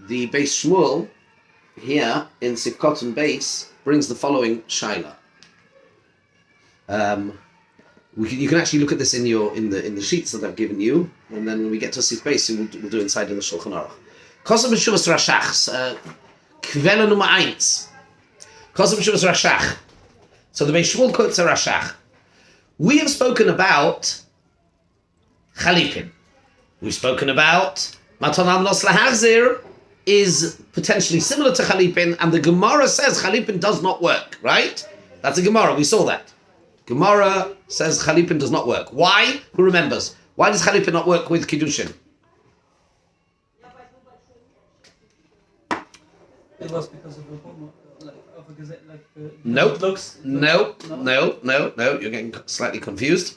the Beis Shmuel here in Sivkot and Beis brings the following shaila. You can actually look at this in the sheets that I've given you, and then when we get to Sif Beis, we'll do inside in the Shulchan Aruch. Kosam b'shuvas Rashachs, Kvela Nummer 1. Kosam b'shuvas Rashach. So the Beis Shmuel quotes a Rashach. We have spoken about Chalipin. We've spoken about Matanam Nos Lahachzir is potentially similar to Chalipin, and the Gemara says Chalipin does not work, right? That's a Gemara, we saw that. Gemara says Chalipin does not work. Why? Who remembers? Why does Chalipin not work with Kiddushin? It was because of a gazette, Nope. No. You're getting slightly confused.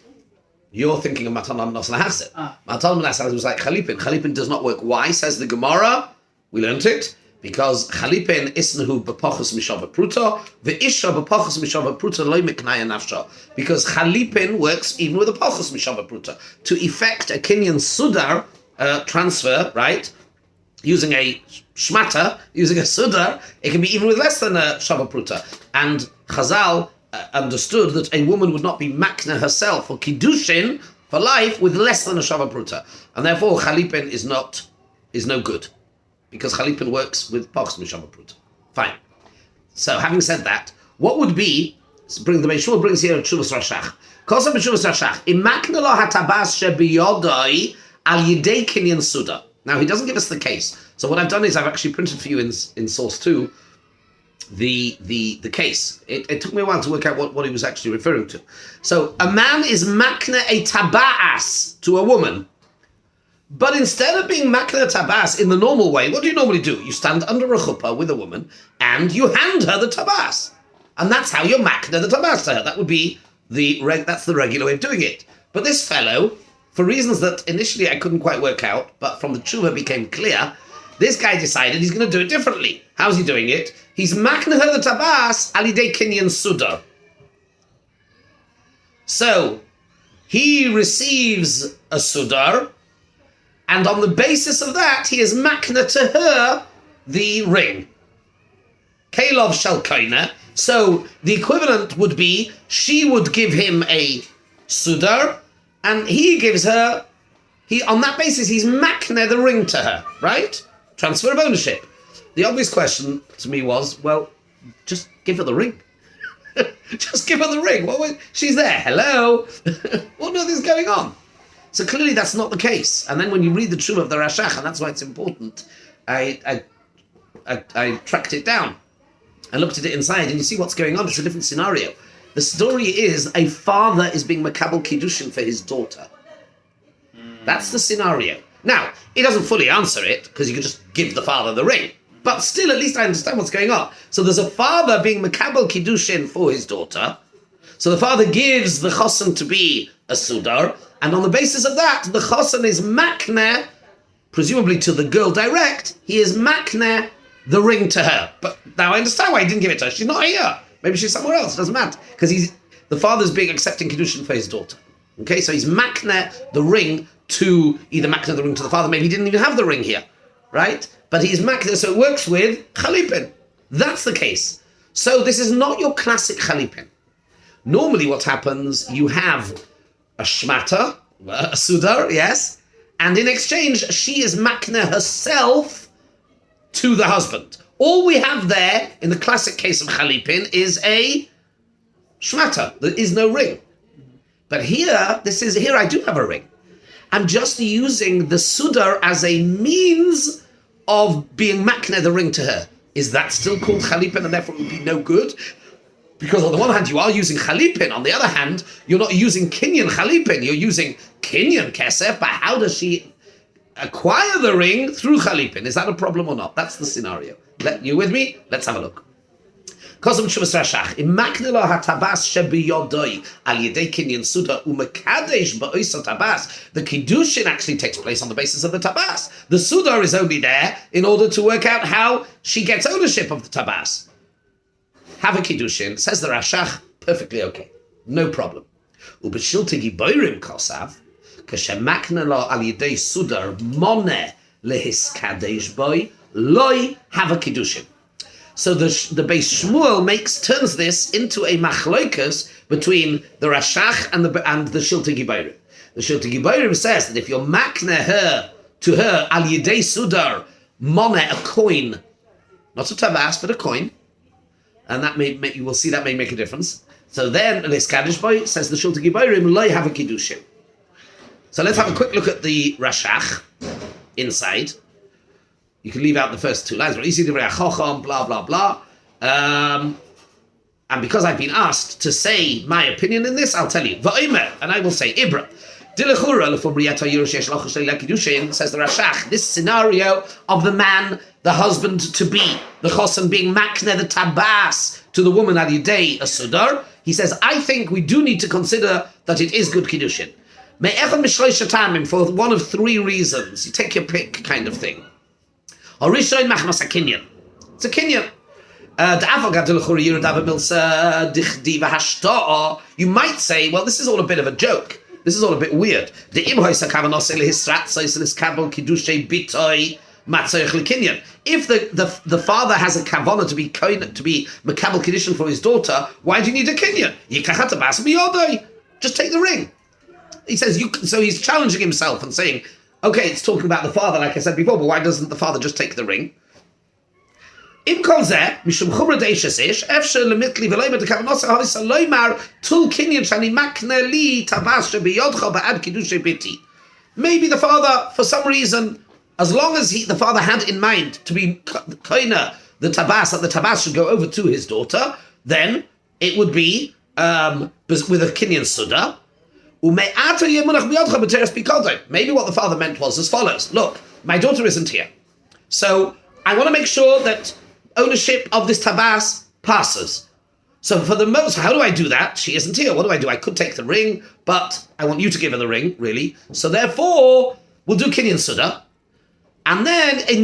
You're thinking of Matanam Nos Lahachzir. Matanam Nos Lahachzir was like Chalipin. Chalipin does not work. Why? Says the Gemara. We learnt it. Because Chalipin isnahu b'pachos mishava pruta, ve'isha b'pachos mishava pruta loy miknaya nafsha. Because Chalipin works even with a pachos mishava pruta to effect a kinyan sudar transfer, right? Using a shmata, using a sudar, it can be even with less than a shava pruta. And Chazal understood that a woman would not be makna herself for kiddushin for life with less than a shava pruta, and therefore Chalipin is no good. Because Chalipin works with Pachos Mishava Pruta. Fine. So, having said that, what would be, the Beis Shmuel brings here a Tshuvas Rashach. Kosam b'Tshuvas Rashach, Imakna lo hatabas shebiyodoi al yidei kinyan suda. Now, he doesn't give us the case. So what I've done is I've actually printed for you in source 2 the case. It took me a while to work out what he was actually referring to. So, a man is makna a taba'as to a woman. But instead of being makna tabas in the normal way, what do you normally do? You stand under a chuppah with a woman and you hand her the tabas. And that's how you're makna the tabas to her. That would be that's the regular way of doing it. But this fellow, for reasons that initially I couldn't quite work out, but from the tshuva became clear, this guy decided he's going to do it differently. How's he doing it? He's makna her the tabas alidei kinyan sudar. So, he receives a sudar, and on the basis of that, he is makna to her the ring. Kalov shel koina. So the equivalent would be, she would give him a sudar, and he gives her, on that basis, he's makna the ring to her, right? Transfer of ownership. The obvious question to me was, well, just give her the ring. Just give her the ring. She's there. Hello. What on earth is going on? So clearly that's not the case. And then when you read the Tshuva of the Rashach, and that's why it's important, I tracked it down. I looked at it inside, and you see what's going on. It's a different scenario. The story is a father is being makabel kiddushin for his daughter. That's the scenario. Now, he doesn't fully answer it, because you can just give the father the ring. But still, at least I understand what's going on. So there's a father being makabel kiddushin for his daughter. So the father gives the chosen to be a sudar, and on the basis of that, the chosen is makna, presumably to the girl direct, he is makna the ring to her. But now I understand why he didn't give it to her. She's not here. Maybe she's somewhere else. It doesn't matter. Because the father's being accepting kiddushin for his daughter. Okay, so he's makna the ring to, either makna the ring to the father, maybe he didn't even have the ring here, right? But he's makna, so it works with chalipin. That's the case. So this is not your classic chalipin. Normally what happens, you have a shmata, a sudar, yes, and in exchange, she is makna herself to the husband. All we have there, in the classic case of chalipin, is a shmata. There is no ring. But here I do have a ring. I'm just using the sudar as a means of being makna the ring to her. Is that still called chalipin and therefore it would be no good? Because on the one hand, you are using chalipin. On the other hand, you're not using kinyan chalipin. You're using kinyan kesef. But how does she acquire the ring through chalipin? Is that a problem or not? That's the scenario. You with me? Let's have a look. Kosam Tshuvas Rashach. Imakne lo hatabas shebiyodoi al yedei kinyan suda umekadesh ba'oisa tabas. The kiddushin actually takes place on the basis of the tabas. The suda is only there in order to work out how she gets ownership of the tabas. Have a kiddushin, says the Rashach, perfectly okay, no problem. Ubeshilti giborim kosav, kashemakna lo al yedei sudar mone lehiskadesh boy loy have a kiddushin. So the Beis Shmuel turns this into a machloikas between the Rashach and the Shiltei Gibayrim. The Shiltei Gibayrim says that if you're makne her to her al yidei sudar moneh, a coin, not a tabas but a coin, and that you will see that may make a difference. So then Leiskadish Boy says the Shiltei Gibayrim loy have a kiddushin. So let's have a quick look at the Rashach inside. You can leave out the first two lines, blah, blah, blah. And because I've been asked to say my opinion in this, I'll tell you. And I will say, Ibra. Says the Rashach, this scenario of the man, the husband-to-be, the chosan being makne, the tabas, to the woman al-yidei, a sudar, he says, I think we do need to consider that it is good kiddushin. For one of three reasons. You take your pick kind of thing. It's a kinyan. You might say, well, this is all a bit of a joke. This is all a bit weird. If the father has a kavanah to be makabel kiddushin for his daughter, why do you need a kinyan? Just take the ring. He says, so he's challenging himself and saying, okay, it's talking about the father, like I said before, but why doesn't the father just take the ring? If the father, for some reason, as long as the father had in mind to be koina, the tabas should go over to his daughter, then it would be with a kinyan suda. Maybe what the father meant was as follows. Look, my daughter isn't here. So I want to make sure that ownership of this tabas passes. So for the most, how do I do that? She isn't here. What do? I could take the ring, but I want you to give her the ring, really. So therefore, we'll do kinyan suda. And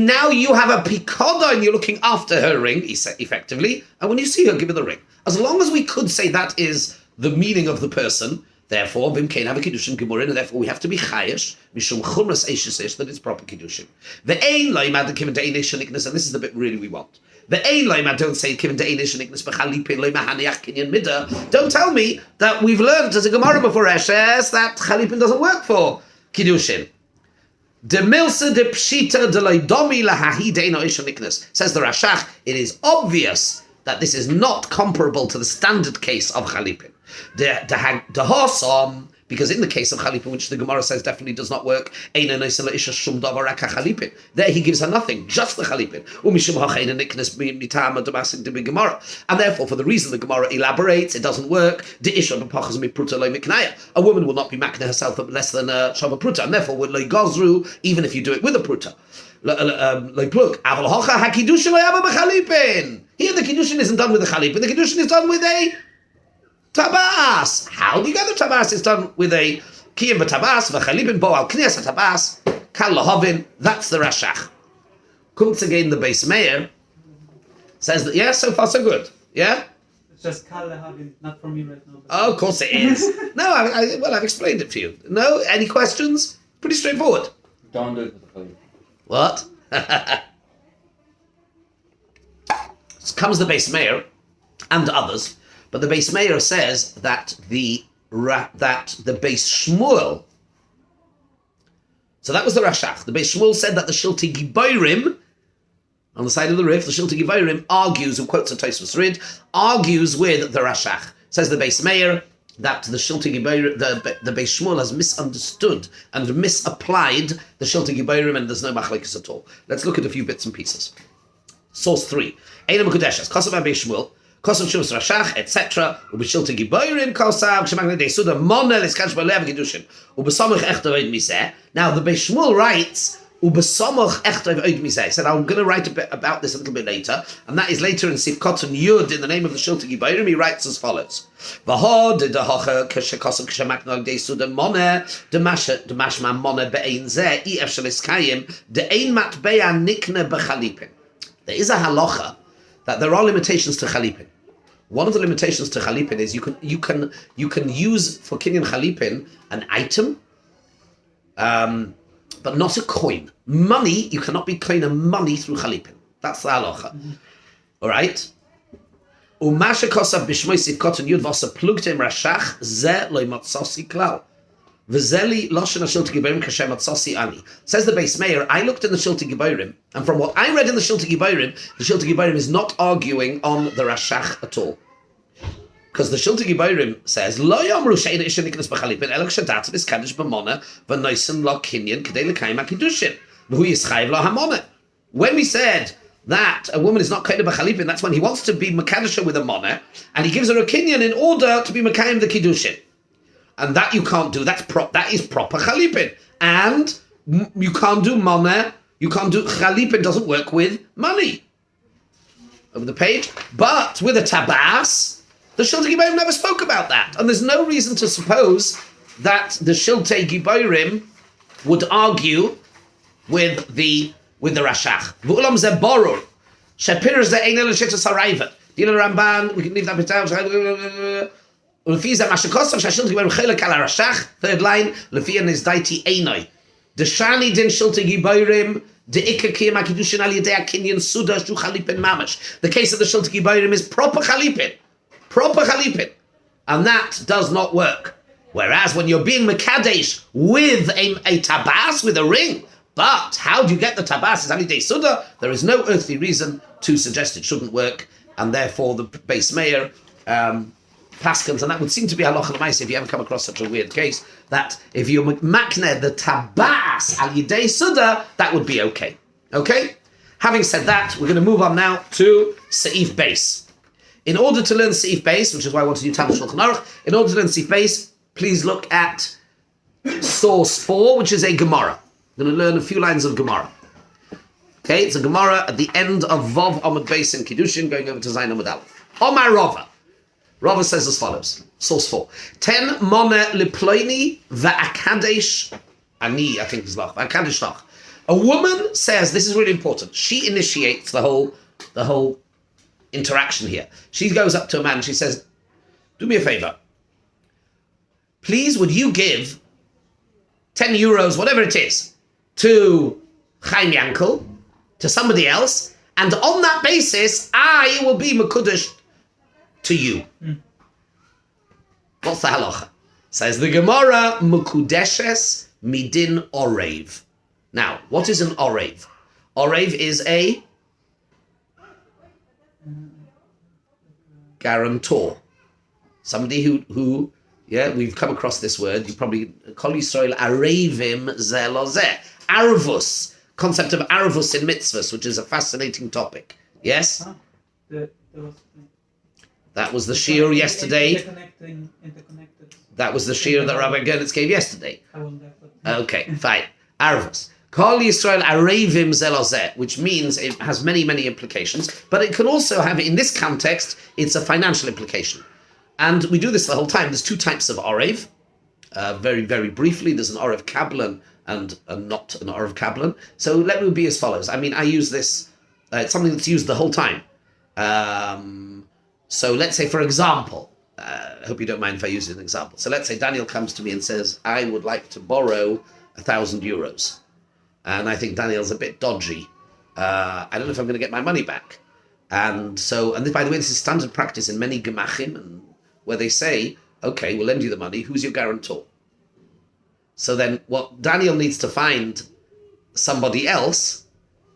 now you have a pikoda and you're looking after her ring, effectively. And when you see her, give her the ring. As long as we could say that is the meaning of the person, therefore, Vimkein have a Kiddushin Gemurin, and therefore we have to be chayish, Mishum Chumras Eishes, that it's proper Kiddushin. The Ein Loimad, the Kivin to Einish and Ignis, and this is the bit really we want. The Ein Loimad, don't say Kivin to Einish and Ignis, Bechalipin, Loimahaniach, Kinyan Midda. Don't tell me that we've learned as a Gemara before Eshes that Chalipin doesn't work for Kiddushin. De Milsa de Pshita de Loidomi Lahahi de Einish and Ignis. Says the Rashach, it is obvious that this is not comparable to the standard case of Chalipin. Because in the case of Chalipin, which the Gemara says definitely does not work, there he gives her nothing, just the Chalipin. And therefore, for the reason the Gemara elaborates, it doesn't work. A woman will not be makna herself less than a Shava Pruta, and therefore, even if you do it with a Pruta. Here the Kiddushin isn't done with a Chalipin, the Kiddushin is done with a Tabas. How do you get the Tabas? It's done with a Kiyim Tabas, V'chalipin bo al Knias Tabas, Kal Lahovin. That's the Rashach. Comes again the Beis Meir, says that, yeah, so far so good. Yeah? It's just Kal Lahovin, not for me right now. Oh, of course it is. No, I've explained it for you. No? Any questions? Pretty straightforward. Don't do it with the Chalipin. What? Comes the Beis Meir and others. But the Beis Meir says that the Beis Shmuel, so that was the Rashach. The Beis Shmuel said that the Shiltei Gibayrim, on the side of the Rif, the Shiltei Gibayrim argues, and quotes a Tosfos Rid, argues with the Rashach. Says the Beis Meir that the Shiltei Gibayrim, the Beis Shmuel has misunderstood and misapplied the Shiltei Gibayrim, and there's no machlekes at all. Let's look at a few bits and pieces. Source 3. Einam Kodeshes, Kosav Beis Shmuel, Kosav Shuvas Rashach, etc. Ubeshiltei Gibayrim Kosav, Shemagna De Suda, Monel Iskash Balev Kiddushin, Ubesomach Echter Oid Miseh. Now the Beis Shmuel writes, Ubesomach Echter Oid Miseh. He said, I'm going to write a bit about this a little bit later, and that is later in Sifkot and Yud, in the name of the Shiltei Gibayrim, he writes as follows. V'ho de Hocha Kosav Shemagna De Suda, Moneh, de Mashma Moneh Be'ein Zeh, Ef Sheliskayim, de Ein Matbeya Nikne Bechalipin. There is a halacha that there are limitations to Chalipin. One of the limitations to Chalipin is you can use for Kinyan Chalipin an item, but not a coin. Money, you cannot be coin of money through chalipin. That's the halacha. All right? Umasha kosav b'shmoisiv koton yud v'osa plugtem rashach ze lo matzosi klal. V'zeli loshen ha'shilti giborim kashem matzosi ani. Says the base mayor, I looked in the Shilti Giborim, and from what I read in the Shilti Giborim is not arguing on the rashach at all. Because the Shilti Giborim says, Lo yomru she'ena isha niknas b'chalipin elok shadat v'skadish b'mona v'noisen lo kinyan k'dei l'kayim ha'kiddushin v'hu yischayiv lo ha'mona. When we said that a woman is not kind of b'chalipin, that's when he wants to be makadisha with a mona, and he gives her a kinyan in order to be makayim the kiddushin. And that you can't do. That is proper chalipin. And you can't do mona. You can't do chalipin. Doesn't work with money. Over the page. But with a tabas, the Shiltei Giborim never spoke about that. And there's no reason to suppose that the Shiltei Giborim would argue with the Rashach. V'ulam ze borur. Shepir ze ein el shittas harayvet. Dina Ramban, we can leave that bit down. Third line, Lefia Nizdaiti Einoi. The Shani din Shiltei Giborim, the Ikakiyam HaKiddushin Al Yedei HaKinyan Suda Shu Chalipin Mamash. The case of the Shiltei Giborim is proper Chalipin. Proper Chalipin. And that does not work. Whereas when you're being Mekadesh with a tabas, with a ring, but how do you get the tabas? Is Al Yedei Suda? There is no earthly reason to suggest it shouldn't work, and therefore the base mayor Paskins, and that would seem to be halacha l'maisa if you ever come across such a weird case, that if you makne the tabas al yidei suda, that would be okay. Okay? Having said that, we're going to move on now to Seif Beis. In order to learn Seif Beis, which is why I want to do Talmud Shulchan Aruch, in order to learn Seif Beis, please look at source 4, which is a Gemara. We're going to learn a few lines of Gemara. Okay, it's a Gemara at the end of Vav Amud Beis in Kiddushin, going over to Zayin Amud Aleph. Omar Rava. Rava says as follows, source 4. 10 mona liploini va'akadesh ani, I think is lach, va'akadesh lach. A woman says, this is really important, she initiates the whole interaction here. She goes up to a man and she says, do me a favor. Please, would you give 10 euros, whatever it is, to Chaim Yankel, to somebody else, and on that basis, I will be Mekudesh to you. What's the halacha? Says the Gemara, Mekudeshes midin orev. Now, what is an orev? Orev is a guarantor. Somebody who we've come across this word. You probably Kol Yisrael arevim ze lo ze. Arvus, concept of arvus in mitzvahs, which is a fascinating topic. Yes? That was the shiur yesterday. Interconnected. That was the shiur that Rabbi Gernitz gave yesterday. I wasn't there. Okay, fine. Arvus. Kol Yisrael arevim ze lo ze, which means it has many, many implications, but it can also have, in this context, it's a financial implication. And we do this the whole time. There's two types of orev. Very, very briefly, there's an orev kablan and not an orev kablan. So let me be as follows. I mean, I use this, it's something that's used the whole time. So let's say, for example, I hope you don't mind if I use an example. So let's say Daniel comes to me and says, I would like to borrow 1,000 euros. And I think Daniel's a bit dodgy. I don't know if I'm going to get my money back. And so, and this, by the way, this is standard practice in many gemachim, and where they say, okay, we'll lend you the money. Who's your guarantor? So then what Daniel needs to find somebody else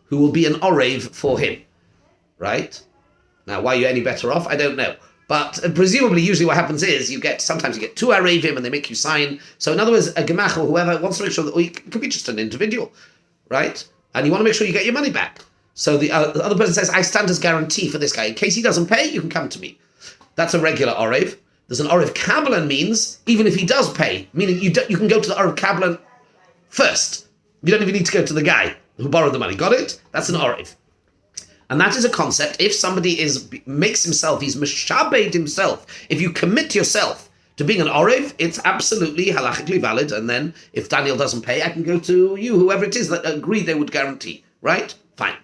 who will be an orev for him, right? Now, why you're any better off, I don't know. But presumably, usually what happens is sometimes you get two arevim and they make you sign. So in other words, a gemach or whoever wants to make sure that, it could be just an individual, right? And you want to make sure you get your money back. So the other person says, I stand as guarantee for this guy. In case he doesn't pay, you can come to me. That's a regular orev. There's an orev kablan means, even if he does pay, meaning you can go to the orev kablan first. You don't even need to go to the guy who borrowed the money. Got it? That's an orev. And that is a concept. If somebody makes himself, he's meshabed himself. If you commit yourself to being an orev, it's absolutely halachically valid. And then if Daniel doesn't pay, I can go to you, whoever it is that agreed they would guarantee. Right? Fine.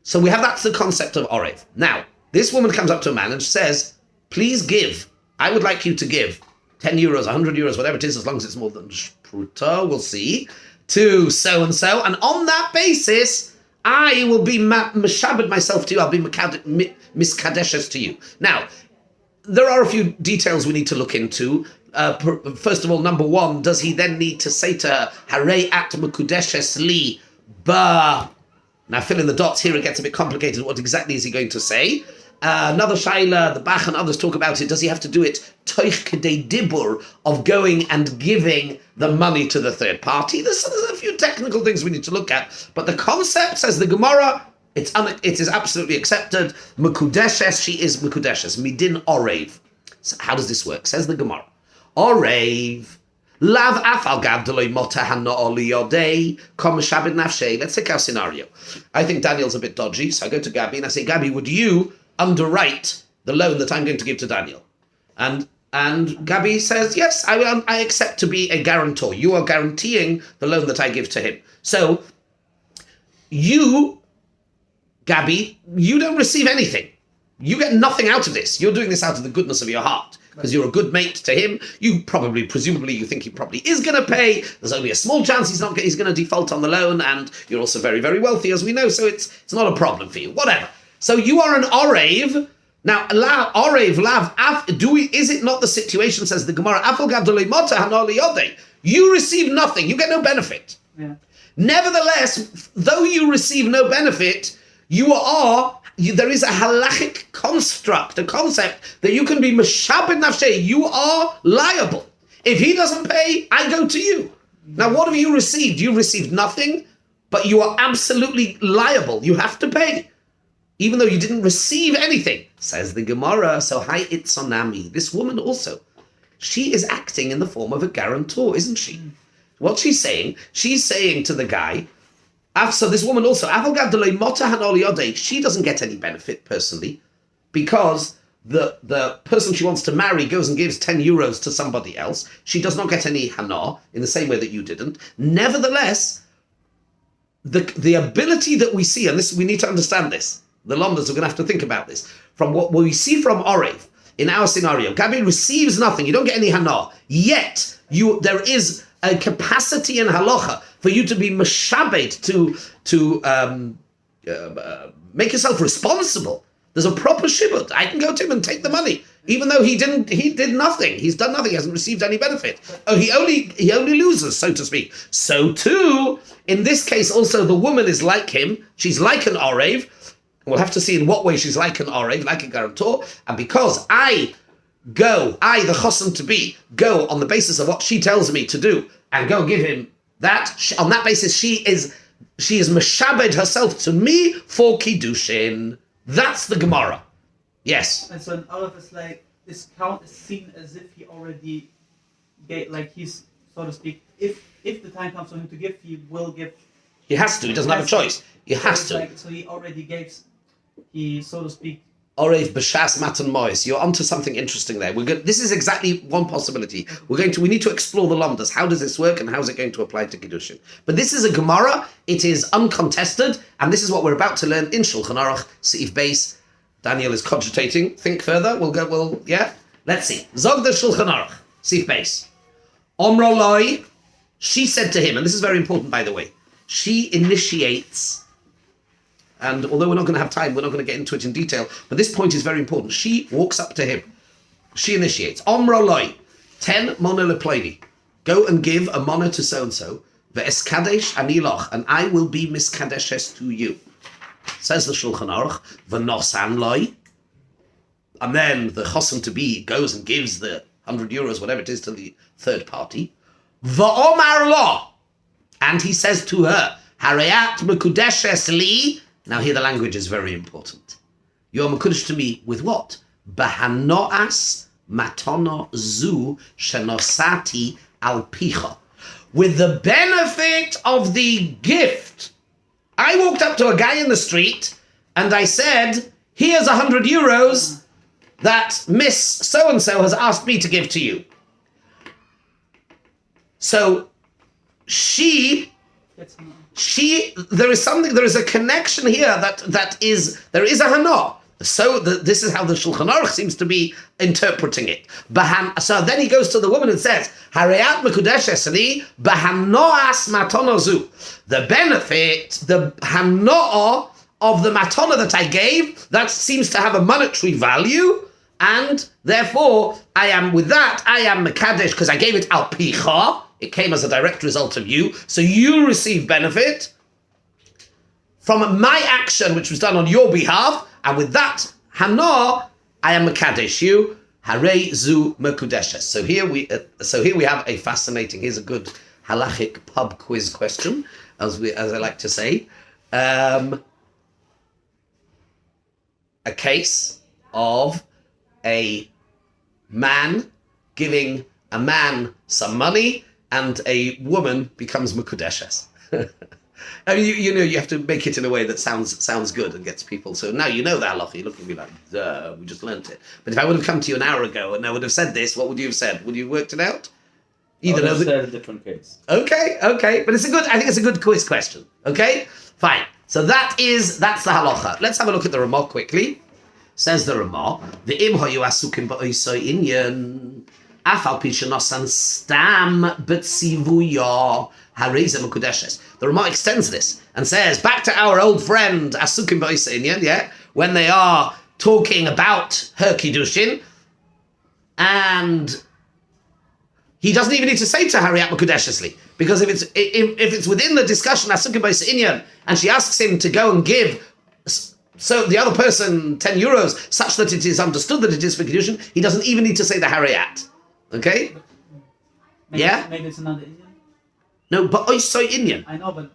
So that's the concept of orev. Now, this woman comes up to a man and says, please give. I would like you to give 10 euros, 100 euros, whatever it is, as long as it's more than shpruta, we'll see, to so-and-so, and on that basis, I will be meshabed myself to you. I'll be miskadeshes to you. Now, there are a few details we need to look into. First of all, number one, does he then need to say to her, Harei at mekudeshes li ba? Now, fill in the dots. Here it gets a bit complicated. What exactly is he going to say? Another shaila, the Bach and others talk about it. Does he have to do it toich kedei dibur, of going and giving the money to the third party? There's a few technical things we need to look at. But the concept, says the Gemara, it is absolutely accepted. Mekudeshes, she is mekudeshes. Midin orev. So how does this work? Says the Gemara. Orev. Lav afal gav deloi mota hanno oliyodei kom shabed nafshei. Let's take our scenario. I think Daniel's a bit dodgy, so I go to Gabby and I say, Gabby, would you underwrite the loan that I'm going to give to Daniel? And Gabby says, yes, I accept to be a guarantor. You are guaranteeing the loan that I give to him. So you, Gabby, you don't receive anything. You get nothing out of this. You're doing this out of the goodness of your heart, because you're a good mate to him. You presumably, you think he probably is going to pay. There's only a small chance he's going to default on the loan, and you're also very, very wealthy, as we know, so it's not a problem for you. Whatever. So you are an orev. Now, orev, lav, is it not the situation, says the Gemara, you receive nothing, you get no benefit. Yeah. Nevertheless, though you receive no benefit, there is a halachic construct, a concept that you can be meshabed nafshei. You are liable. If he doesn't pay, I go to you. Now, what have you received? You received nothing, but you are absolutely liable. You have to pay, even though you didn't receive anything. Says the Gemara, so hi itzonami. This woman also, she is acting in the form of a guarantor, isn't she? What she's saying to the guy, so this woman also, she doesn't get any benefit personally, because the person she wants to marry goes and gives 10 euros to somebody else. She does not get any hana in the same way that you didn't. Nevertheless, the ability that we see, and this we need to understand this, the Lomdas are going to have to think about this, from what we see from Orev, in our scenario, Gabi receives nothing, you don't get any hana, yet there is a capacity in halacha for you to be meshabed, to make yourself responsible. There's a proper shibud. I can go to him and take the money, even though he did nothing. He's done nothing. He hasn't received any benefit. Oh, he only loses, so to speak. So too, in this case, also the woman is like him. She's like an orev. We'll have to see in what way she's like an orev, like a guarantor. And because I, the chosen to be, go on the basis of what she tells me to do and go give him that, on that basis she is meshabed herself to me for Kiddushin. That's the Gemara. Yes. And so in all of this, like, this count is seen as if he already gave, like, he's, so to speak, if the time comes for him to give, he will give. He has to. He doesn't have a choice. He has to. Like, so he already gave, so to speak. Orev b'shas matan mois. You're onto something interesting there. This is exactly one possibility. We need to explore the lomdas. How does this work, and how is it going to apply to Kiddushin? But this is a Gemara. It is uncontested, and this is what we're about to learn in Shulchan Aruch Seif Beis. Daniel is cogitating. Think further. Yeah. Let's see. Zog the Shulchan Aruch Seif Beis. Omro loi. She said to him, and this is very important, by the way. She initiates. And although we're not going to have time, we're not going to get into it in detail, but this point is very important. She walks up to him. She initiates. Omro loi, 10 mona lepleini. Go and give a mona to so-and-so. Ve'eskadesh aniloch, and I will be miskadeshes to you. Says the Shulchan Aruch, v'nosan loi. And then the chosen to be goes and gives the 100 euros, whatever it is, to the third party. V'omar lo. And he says to her, Harayat mekudeshes li. Now here the language is very important. You are mekudesh to me with what? Bahanoas matono zu shenosati al picha. With the benefit of the gift. I walked up to a guy in the street and I said, here's 100 euros that Miss so-and-so has asked me to give to you. So there is a connection here there is a hana. So this is how the Shulchan Aruch seems to be interpreting it. So then he goes to the woman and says, Hareat mekudeshes li b'hanoas matonozu. The benefit, the hanoah of the matana that I gave, that seems to have a monetary value, and therefore I am mekadesh because I gave it al picha. It came as a direct result of you, so you receive benefit from my action, which was done on your behalf, and with that hana, I am mekadesh you. Harei zu mekudeshes. So here we have a fascinating. Here's a good halachic pub quiz question, as I like to say. A case of a man giving a man some money, and a woman becomes mekudeshes. I mean, you have to make it in a way that sounds good and gets people. So now you know the halacha. You look at me like, duh, we just learnt it. But if I would have come to you an hour ago and I would have said this, what would you have said? Would you have worked it out? I would have said a different case. Okay. But I think it's a good quiz question. Okay? Fine. So that's the halacha. Let's have a look at the Ramah quickly. Says the Ramah, V'im hoyu asukim ba'oisoi inyan, afal pi shenosan stam b'tzivuya hareza mekudeshes. The Ramah extends this and says, back to our old friend asukim ba'oisoi inyan, yeah, when they are talking about her Kiddushin, and he doesn't even need to say to Hariyat mekudeshesli, because if it's within the discussion asukim ba'oisoi inyan, and she asks him to go and give so the other person 10 euros, such that it is understood that it is for Kiddushin, he doesn't even need to say the Hariyat. Okay? Maybe Yeah? Maybe it's another Indian. No, but Oisoi Inyan. I know, but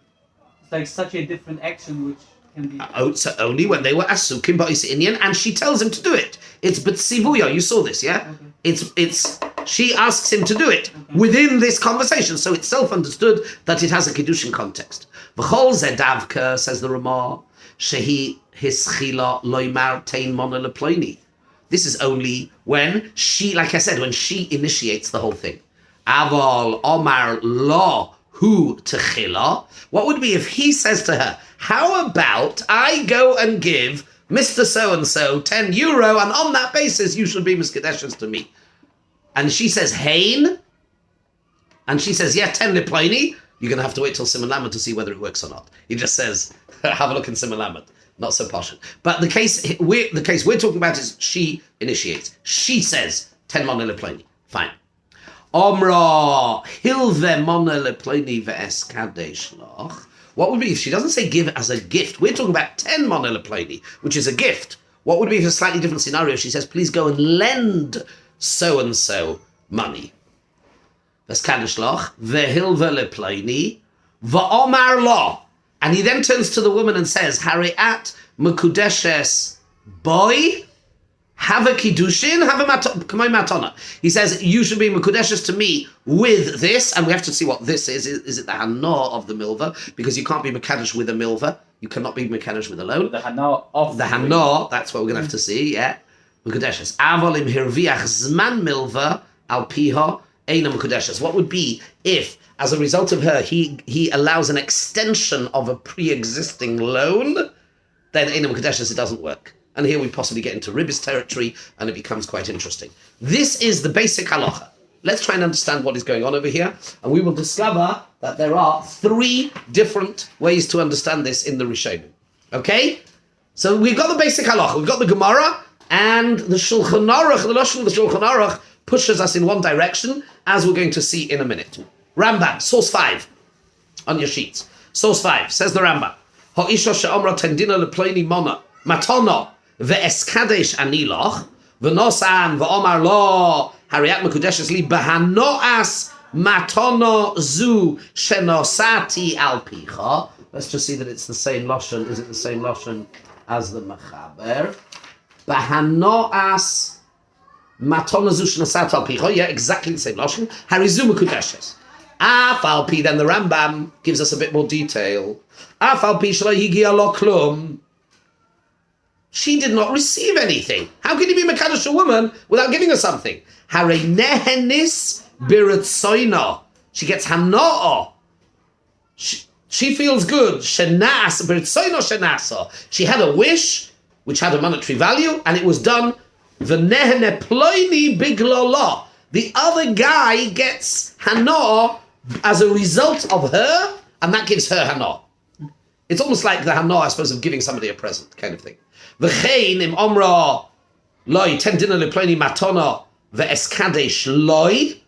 it's like such a different action which can be... So only when they were Asukim Ba'Oisoi Inyan, and she tells him to do it. It's B'tzivuya, you saw this, yeah? Okay. It's she asks him to do it within this conversation, so it's self-understood that it has a Kiddushin context. V'chol zedavka, says the Ramah, shehi hischila loymar tein mona leploini. This is only when she, like I said, when she initiates the whole thing. Aval omar lo hu techila. What would be if he says to her, how about I go and give Mr. So-and-so 10 euro, and on that basis you should be miskadeshes to me. And she says, hein? And she says, yeah, 10 leploini. You're going to have to wait till Simon Lamed to see whether it works or not. He just says, have a look in Simon Lamed. Not so posh. But the case we're talking about is she initiates. She says, 10 mona leploni. Fine. Omra hilve mona leploni ve'eskadesh loch. What would be if she doesn't say give as a gift? We're talking about 10 mona leploni, which is a gift. What would be if a slightly different scenario? She says, please go and lend so-and-so money. Ve'eskadesh loch ve'hilve leploni ve'omar lo. And he then turns to the woman and says, Hariat mekudeshes boy, have a kiddushin, have a matana. He says, you should be mekudeshes to me with this, and we have to see what this is. Is it the hana of the milva? Because you can't be mekadesh with a milva. You cannot be mekadesh with a loan. The hana of the hana, that's what we're going to have to see, yeah. Mekudeshes. Avolim hirviach zman milva al piha eina mekudeshes. What would be if, as a result of her, he allows an extension of a pre-existing loan, then Eina Mekudeshes, it doesn't work. And here we possibly get into Ribbis territory, and it becomes quite interesting. This is the basic halacha. Let's try and understand what is going on over here, and we will discover that there are 3 different ways to understand this in the Rishonim. Okay? So we've got the basic halacha, we've got the Gemara, and the Shulchan Aruch, the Lashon of the Shulchan Aruch pushes us in one direction, as we're going to see in a minute. Rambam, source 5, on your sheets. Source 5, says the Rambam, Ha'isha she'omra tendina leploini mona, matona, ve'eskadesh aniloch, v'nosan v'omar lo, hariyat mekudeshes li, bahanoas matona zu shenosati al picha. Let's just see that it's the same Lashon. Is it the same Lashon as the Mechaber? Bahanoas matona zu shenosati al picha. Yeah, exactly the same Lashon. Harizu mekudeshes. Afalpi, then the Rambam gives us a bit more detail. Afalpi shlo higia lo klum. She did not receive anything. How can you be mekadosh a woman without giving her something? Hare nehenis biratsoina. She gets hanoah. She feels good. Shenas biratsoina shenasa. She had a wish, which had a monetary value, and it was done v'nehene ploini biglala. The other guy gets hana as a result of her, and that gives her hana. It's almost like the hana, I suppose, of giving somebody a present, kind of thing. V'chein im omra loy 10 dinar leploni matona ve'eskadesh loy.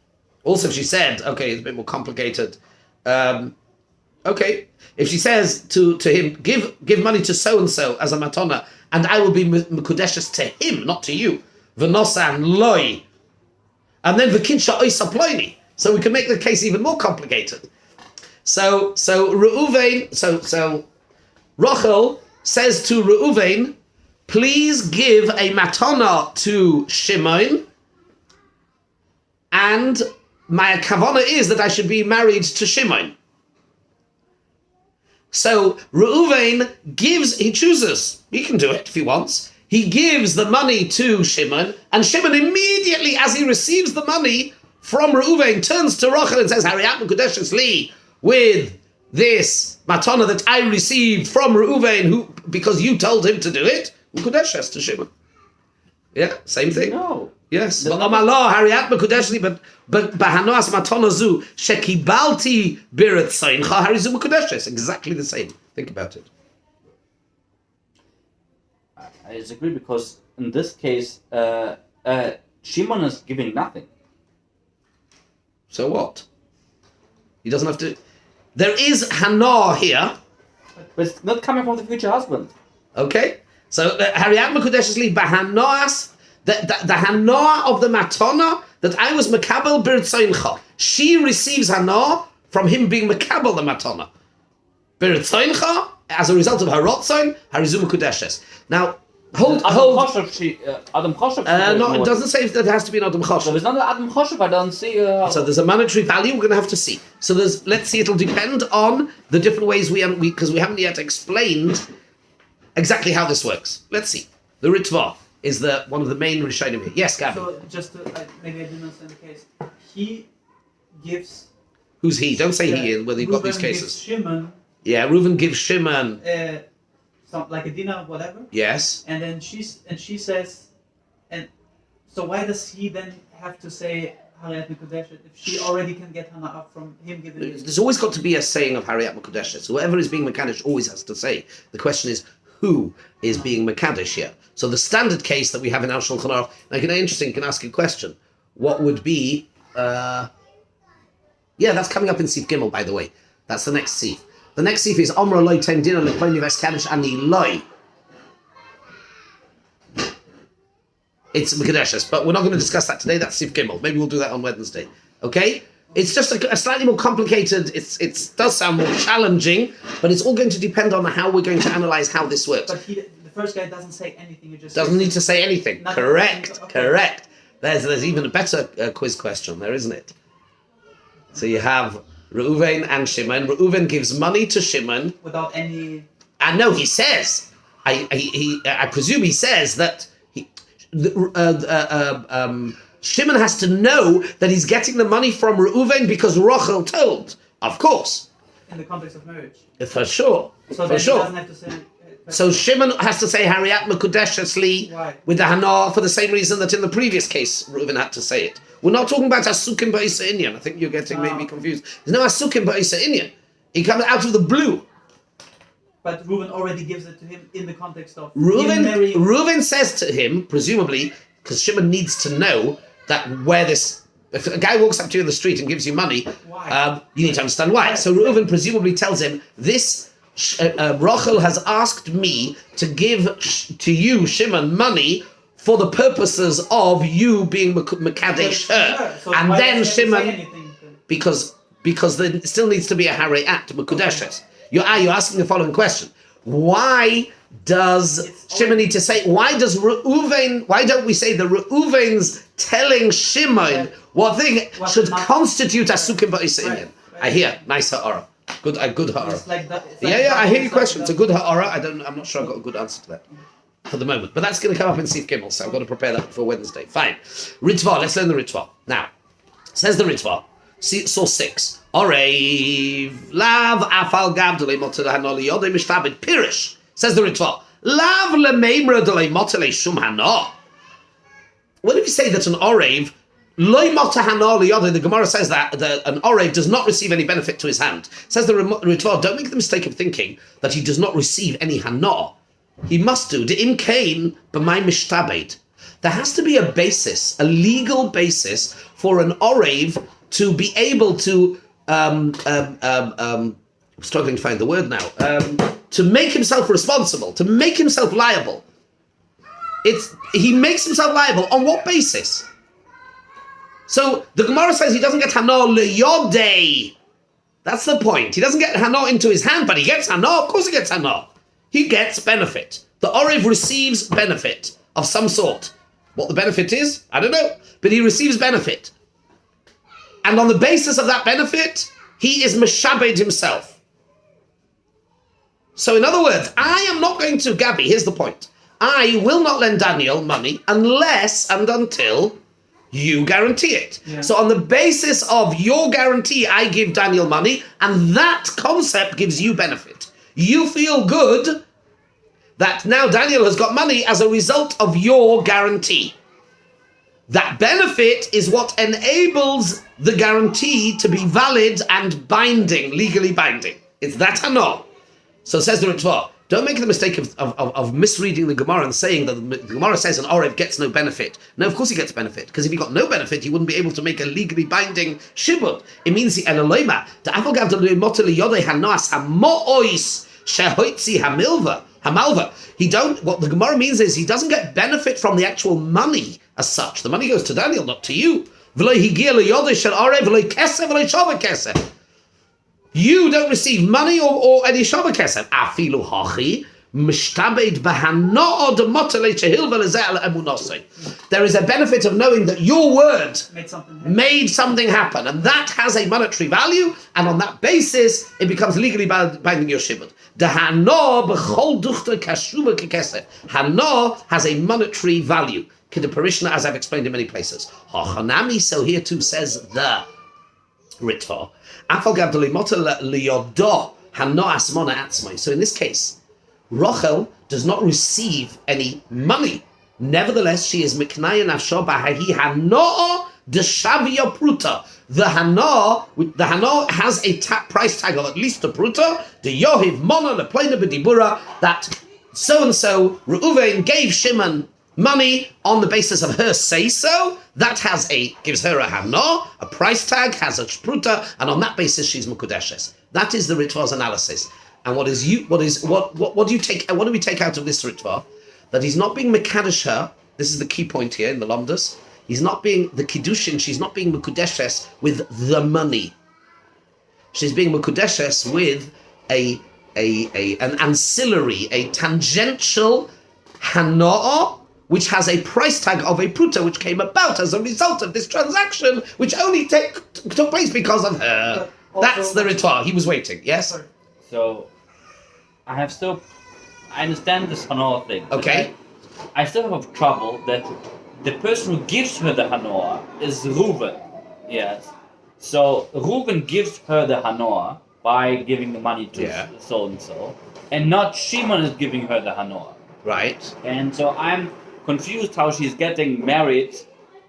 Also, if she said, okay, it's a bit more complicated. Okay, if she says to him, give money to so and so as a matona, and I will be mekudeshes to him, not to you. V'nosan loy, and then v'kinsha oisa ploini. So we can make the case even more complicated. So Reuven, so Rachel says to Reuven, please give a matana to Shimon, and my kavana is that I should be married to Shimon. So Reuven he chooses, he can do it if he wants. He gives the money to Shimon, and Shimon immediately, as he receives the money from Reuven, turns to Rachel and says, Hariyat Mekudeshes Li, with this matana that I received from Reuven, because you told him to do it, Mekudeshes to Shimon. Yeah, same thing. No. Yes. But Hariyat Mekudeshes Li, but Bahanoas matana zu shekibalti birat saincha harizu Mekudeshes. Exactly the same. Think about it. I disagree, because in this case, Shimon is giving nothing. So what? He doesn't have to. There is hana here, but it's not coming from the future husband. Okay, so Hariyat Mekudeshes Li bahanoas, the hana of the matana that I was mekabel b'ritzoincha. She receives hana from him being mekabel the matana b'ritzoincha as a result of her rotzoin harizu Mekudeshes. Now. Hold. Adam Choshev. No, it doesn't say that it has to be an Adam Choshev. So it's not an Adam Choshev, I don't see. So there's a monetary value we're going to have to see. So let's see, it'll depend on the different ways because we haven't yet explained exactly how this works. Let's see. The Ritva is one of the main Rishonim here. Yes, Gabby. So just maybe I didn't understand the case. He gives. Who's he? Don't say he, whether you've got these cases. Gives Shimon. Yeah, Reuven gives Shimon. Like a dinar, whatever. Yes. And then she says, and so why does he then have to say Hariyat Mekudeshes if she already can get hana from him giving it? There's always got to be a saying of Hariyat Mekudeshes. Whoever is being Mekadesh always has to say. The question is, who is being Mekadesh here? So the standard case that we have in Al Shulchan Aruch, like interesting, can ask you a question. What would be? Yeah, that's coming up in Sif Gimel, by the way. That's the next Sif. The next Sif is Omra loy ten dinar leploni v'eskadesh ani loy. It's Mekudeshes, but we're not going to discuss that today. That's Sif Gimel. Maybe we'll do that on Wednesday. Okay? It's just a slightly more complicated. It does sound more challenging, but it's all going to depend on how we're going to analyze how this works. But the first guy doesn't say anything. He just doesn't need to say anything. Correct. Okay. Correct. There's even a better quiz question there, isn't it? So you have Reuven and Shimon. Reuven gives money to Shimon without any. And no, he says. I presume he says that Shimon has to know that he's getting the money from Reuven because Rachel told. Of course. In the context of marriage. For sure. So for sure. He doesn't have to say. So Shimon has to say Hariyat Mekudeshes Li with the hana for the same reason that in the previous case Reuven had to say it. We're not talking about Asukim Ba'isa Inyan. I think you're getting maybe confused. There's no Asukim Ba'isa Inyan. He comes out of the blue. But Reuven already gives it to him in the context of Reuven says to him, presumably, because Shimon needs to know that if a guy walks up to you in the street and gives you money, you need to understand why. So Reuven presumably tells him, this Rachel has asked me to give to you, Shimon, money for the purposes of you being Mekadesh her. So and then Shimon, because there still needs to be a Hariyat Mekudeshes. You're asking the following question. Why does Shimon need to say, why don't we say that Reuven's telling Shimon what thing should constitute Asukim Ba'isa Inyan? I hear, nice ha'ara. Good ha'ara. I hear your question. It's a good ha'ara. I'm not sure I've got a good answer to that for the moment. But that's going to come up in Sif Gimel, so I've got to prepare that for Wednesday. Fine. Ritva, let's learn the Ritva. Now, says the Ritva, source 6. Orev, lav, afal, gavdole, motada, hanoli, yodei, mishtabit, pirish. Says the Ritva, Lav lemeimra delay motele shum hana. When you say that an orev, loy mota hana liyada, the Gemara says that an orev does not receive any benefit to his hand. Says the Ritva, don't make the mistake of thinking that he does not receive any hana. He must do. De'im kain b'may mishtabed. There has to be a basis, a legal basis for an orev to be able to, struggling to find the word now, to make himself responsible, to make himself liable. He makes himself liable on what basis? So the Gemara says he doesn't get hana liyodei. That's the point. He doesn't get hana into his hand, but he gets hana. Of course he gets hana. He gets benefit. The orev receives benefit of some sort. What the benefit is, I don't know, but he receives benefit. And on the basis of that benefit, he is meshabed himself. So in other words, I am not going to, Gabby, here's the point. I will not lend Daniel money unless and until you guarantee it. Yeah. So on the basis of your guarantee, I give Daniel money, and that concept gives you benefit. You feel good that now Daniel has got money as a result of your guarantee. That benefit is what enables the guarantee to be valid and binding, legally binding. It's that hana. So says the Ritva, don't make the mistake of misreading the Gemara and saying that the Gemara says an orev gets no benefit. No, of course he gets benefit, because if he got no benefit, he wouldn't be able to make a legally binding shibud. It means the eloima, the afalgav the moteli yodei hanas hamois shehoitzi hamilva. Hamalva. What the Gemara means is he doesn't get benefit from the actual money as such. The money goes to Daniel, not to you. You don't receive money or any shava kesef. Afilu hachi mishtabed bahano'o demotele shehilva lezel emunose. There is a benefit of knowing that your word made something happen, and that has a monetary value, and on that basis, it becomes legally binding your shibud. The hano b'chol duchter kashuva kekesef. Hano has a monetary value. Kid parishna, as I've explained in many places. Hachanami, so here too says the Ritva. So in this case, Rachel does not receive any money. Nevertheless, she is miknaya nafsho b'hahi hano'o deshavia pruta. The hana has a price tag of at least a pruta. The yohiv mona leplena b'dibura, that so and so Reuven gave Shimon money on the basis of her say-so. That gives her a hana, a price tag, has a pruta, and on that basis she's mukudeshes. That is the Ritva's analysis. And what do we take out of this Ritva? That he's not being mekadesh her. This is the key point here in the Lomdus. He's not being the Kiddushin. She's not being mukudeshes with the money. She's being mukudeshes with an ancillary, a tangential hana'ah, which has a price tag of a pruta, which came about as a result of this transaction, which only took place because of her. That's the Ritva. He was waiting. Yes. So, I understand this hanoah thing. Okay. I still have trouble that the person who gives her the hanoah is Reuven. Yes. So Reuven gives her the hanoah by giving the money to so and so, and not Shimon is giving her the hanoah. Right. And so I'm confused how she's getting married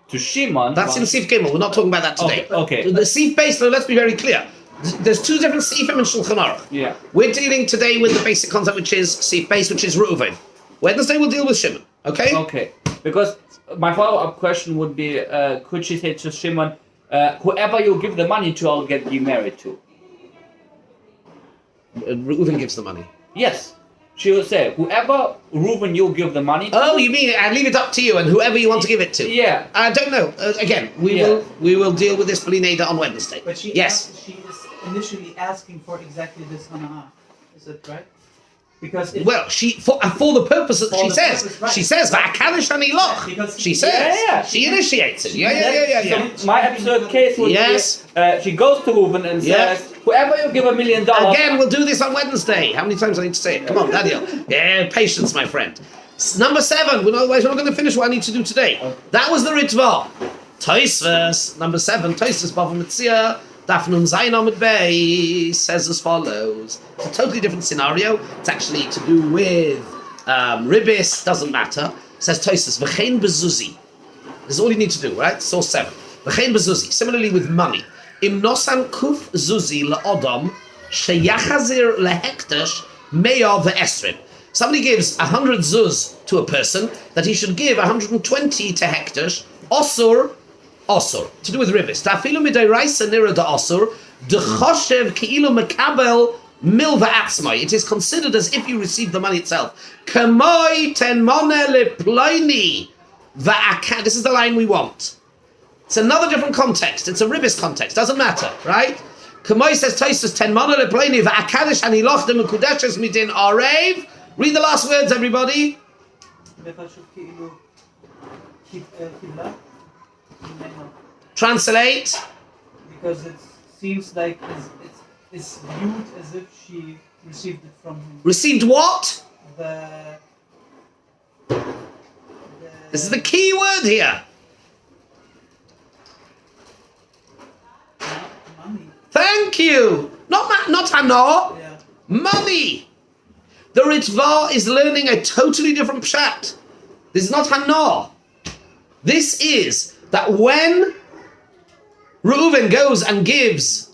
to Shimon. That's in Sif Gimel. We're not talking about that today. Okay. The Sif base, let's be very clear. There's two different Sifim in Shulchan Aruch. Yeah. We're dealing today with the basic concept, which is Sif base, which is Reuven. Wednesday we'll deal with Shimon. Okay? Okay. Because my follow-up question would be, could she say to Shimon, whoever you give the money to, I'll get you married to? Reuven gives the money. Yes. She will say, whoever Reuven you give the money to. Oh, you mean I leave it up to you and whoever you want to give it to? Yeah. I don't know. Again, we will deal with this B'lineda on Wednesday. But she is initially asking for exactly this hana'ah. Is that right? Because she for the purpose that she says va'akadish ani loch. She says she initiates it. Yeah. So my absurd case would be she goes to Reuven and says, whoever you give $1 million. Again, we'll do this on Wednesday. How many times do I need to say it? Come on, Daniel. Yeah, patience, my friend. Number 7. Otherwise, we're not going to finish what I need to do today. That was the Ritva. Tosfos, number 7. Tosfos Bava Metzia. Dafnun Zayin Amud Bey says as follows. It's a totally different scenario. It's actually to do with ribis, doesn't matter. Says Tosfos, v'chein bezuzi. This is all you need to do, right? Source 7. V'chein bezuzi. Similarly with money. Im nosan kuf zuzi la'odom sheyachazir lehektesh me'or ve'esrin. Somebody gives 100 zuz to a person that he should give 120 to hektesh. Osur. To do with ribis. Ta'afilu midayraisa nira da osur. D'choshev ki'ilu mekabel milva atzmai. It is considered as if you received the money itself. Kamoi ten mone leploini va'aka. This is the line we want. It's another different context. It's a ribis context. Doesn't matter, right? Kamoi says Tosfos ten mone leploini va'akadish aniloch de mekudeshes midin arev. Read the last words, everybody. Translate. Because it seems like it's viewed as if she received it from him. Received what? The This is the key word here. money. Thank you. Not hano. Yeah. Money. The Ritva is learning a totally different pshat. This is not hano. This is that when Reuven goes and gives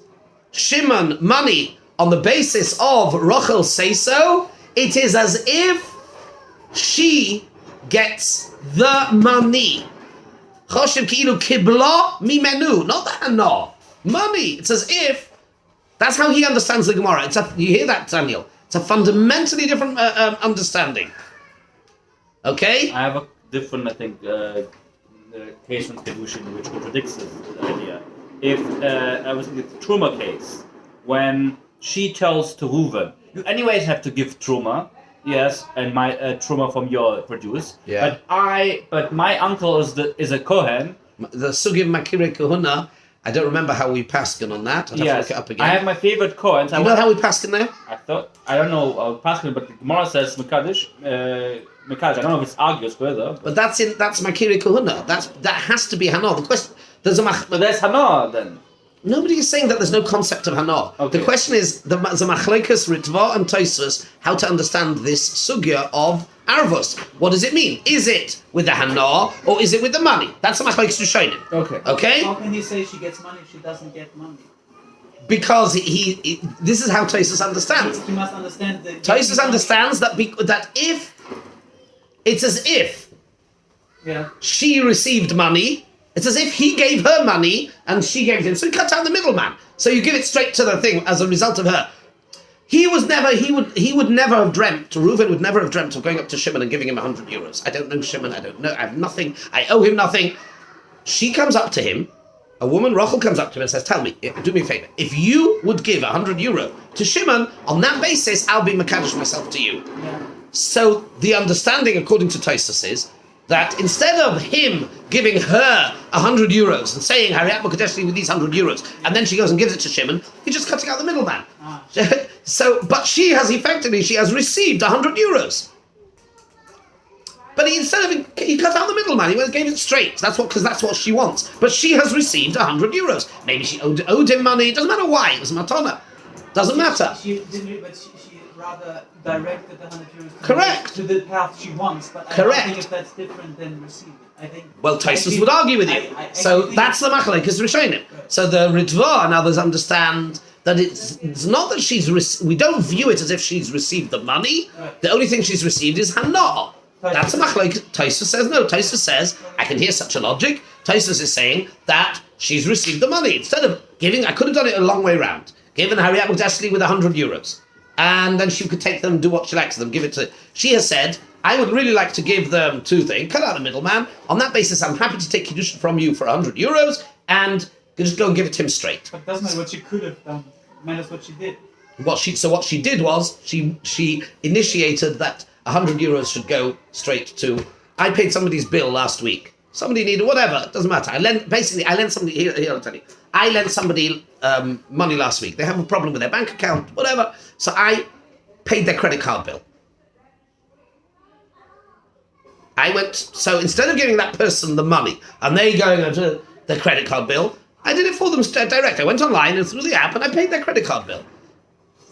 Shimon money on the basis of Rachel say so, it is as if she gets the money. Choshev ki'ilu kibla mimenu, not the hana. Money. It's as if that's how he understands the Gemara. You hear that, Daniel? It's a fundamentally different understanding. Okay? I have a different, I think, case from Kiddushin which contradicts this idea. If I was in the Truma case, when she tells to Reuven, you anyways have to give Truma, yes, and my Truma from your produce. Yeah. But my uncle is a Kohen. The Sugim Makire Kahuna, I don't remember how we paskin on that. I'd have to look it up again. I have my favorite Kohen. You know how we paskin there? I don't know Paskin, but the Gemara says Mekadosh. I don't know if it's argues further. But that's Makire Kahuna. That has to be Hana. The question But there's Hana then. Nobody is saying that there's no concept of Hana. Okay. The question is the Machlekes Ritva and Tosfos how to understand this sugya of Arvos. What does it mean? Is it with the Hana or is it with the money? That's the Machlekes Rishonim. Okay. How can he say she gets money if she doesn't get money? Because he this is how Tosfos understands. He must understand that. Tosfos understands that that if it's as if she received money. It's as if he gave her money and she gave it him. So he cuts out the middleman. So you give it straight to the thing as a result of her. He would never have dreamt, Reuven would never have dreamt of going up to Shimon and giving him 100 euros. I don't know Shimon, I don't know, I have nothing, I owe him nothing. She comes up to him, a woman, Rachel comes up to him and says, tell me, do me a favor, if you would give 100 euro to Shimon, on that basis, I'll be Mekadosh myself to you. Yeah. So the understanding, according to Tosfos, is that instead of him giving her 100 euros and saying, Hariyat Mokadeshli with these 100 euros, and then she goes and gives it to Shimon, he's just cutting out the middleman. But she has received 100 euros. But he cut out the middleman, he gave it straight. Because that's what she wants. But she has received 100 euros. Maybe she owed him money, it doesn't matter why, it was matana. Doesn't matter. She didn't, but she rather directed the 100 euros Correct. to the path she wants. But I Correct. don't think if that's different than receiving. I think. Well, Tosfos would argue with you. So that's the Machlekes Rishonim. So the Ritva and others understand that it's not that we don't view it as if she's received the money. Right. The only thing she's received is Hana. That's a Machlekes. Tosfos says no. Tosfos says I can hear such a logic. Tosfos is saying that she's received the money instead of giving. I could have done it a long way round. Given Hariyat Mokadeshli with 100 euros. And then she could take them, do what she likes with them, give it to... She has said, I would really like to give them two things, cut out the middleman. On that basis, I'm happy to take קידושין from you for 100 euros and just go and give it to him straight. But doesn't matter what she could have done, minus what she did. What she did was, she initiated that 100 euros should go straight to... I paid somebody's bill last week. Somebody needed, whatever, it doesn't matter. I lent somebody, here I'll tell you. I lent somebody money last week. They have a problem with their bank account, whatever. So I paid their credit card bill. So instead of giving that person the money and they going to the credit card bill, I did it for them direct. I went online and through the app and I paid their credit card bill.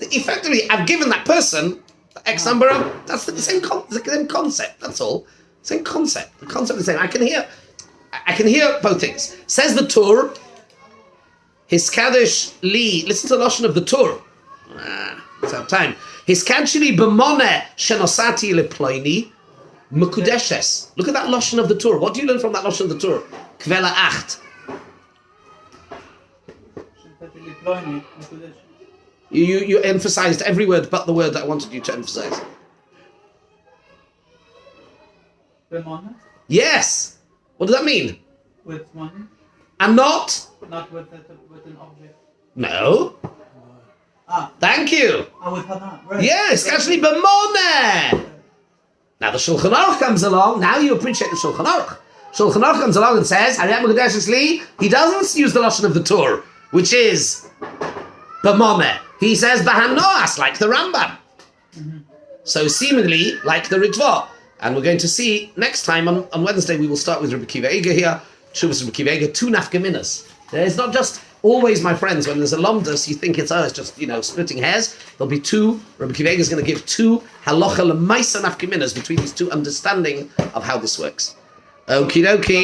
Effectively, I've given that person X number of, that's the same concept, that's all. Same concept. The concept is the same. I can hear both things. Says the Tur, Hiskadosh li, listen to the Lashon of the Tur. Let's have time. Hiskadshili b'moneh shenosati leploini mekudeshes. Look at that Lashon of the Tur. What do you learn from that Lashon of the Tur? Kvela acht. You emphasized every word but the word that I wanted you to emphasize. B'moneh? Yes. What does that mean? With money? And not? Not with an object. No. Thank you. With Hana, right. Yes, actually b'moneh. Now the Shulchan Aruch comes along. Now you appreciate the Shulchan Aruch. Shulchan Aruch comes along and says, he doesn't use the Lashon of the Torah, which is b'moneh. He says b'hanoas, like the Rambam. So seemingly like the Ritva. And we're going to see next time on Wednesday, we will start with Rabbi Kiva Eger here. Shuvas Rabbi Kiva Eger, 2 nafkaminas. It's not just always, my friends, when there's a lomdus, you think it's just, splitting hairs. There'll be 2. Rabbi Kiva Eger is going to give 2 halacha lemaisa nafkaminas between these 2 understanding of how this works. Okie dokie.